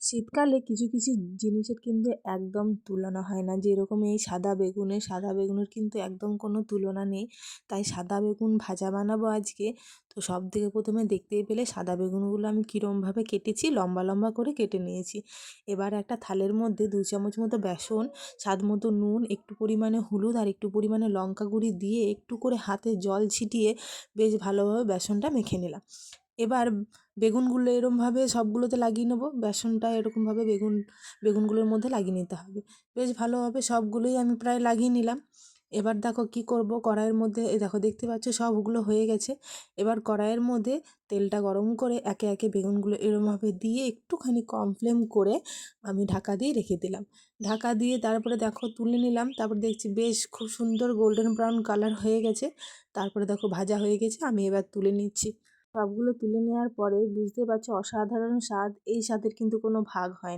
শীতকালে কিছু কিছু জিনিসের কিন্তু একদম তুলনা হয় না, যেরকম এই সাদা বেগুনের কিন্তু একদম কোনো তুলনা নেই। তাই সাদা বেগুন ভাজা বানাবো আজকে। তো সব থেকে প্রথমে দেখতেই পেলে সাদা বেগুনগুলো আমি কীরমভাবে কেটেছি, লম্বা লম্বা করে কেটে নিয়েছি। এবার একটা থালের মধ্যে 2 চামচ মতো বেসন, স্বাদ মতো নুন, একটু পরিমাণে হলুদ আর একটু পরিমাণে লঙ্কা গুঁড়ি দিয়ে একটু করে হাতে জল ছিটিয়ে বেশ ভালোভাবে বেসনটা মেখে নিলাম। এবার বেগুনগুলো এরমভাবে সবগুলোতে লাগিয়ে নেবো, বেসনটা এরকমভাবে বেগুনগুলোর মধ্যে লাগিয়ে নিতে হবে। বেশ ভালোভাবে সবগুলোই আমি প্রায় লাগিয়ে নিলাম। এবার দেখো কি করব, কড়াইয়ের মধ্যে এই দেখো দেখতে পাচ্ছ সবগুলো হয়ে গেছে। এবার কড়াইয়ের মধ্যে তেলটা গরম করে একে একে বেগুনগুলো এরমভাবে দিয়ে একটুখানি কম ফ্লেম করে আমি ঢাকা দিয়ে রেখে দিলাম। ঢাকা দিয়ে তারপরে দেখো তুলে নিলাম, তারপর দেখছি বেশ খুব সুন্দর গোল্ডেন ব্রাউন কালার হয়ে গেছে। তারপরে দেখো ভাজা হয়ে গেছে, আমি এবার তুলে নিচ্ছি। সবগুলো তুলে নেওয়ার পরে বুঝতে পারছো অসাধারণ স্বাদ, এই স্বাদের কিন্তু কোনো ভাগ হয় না।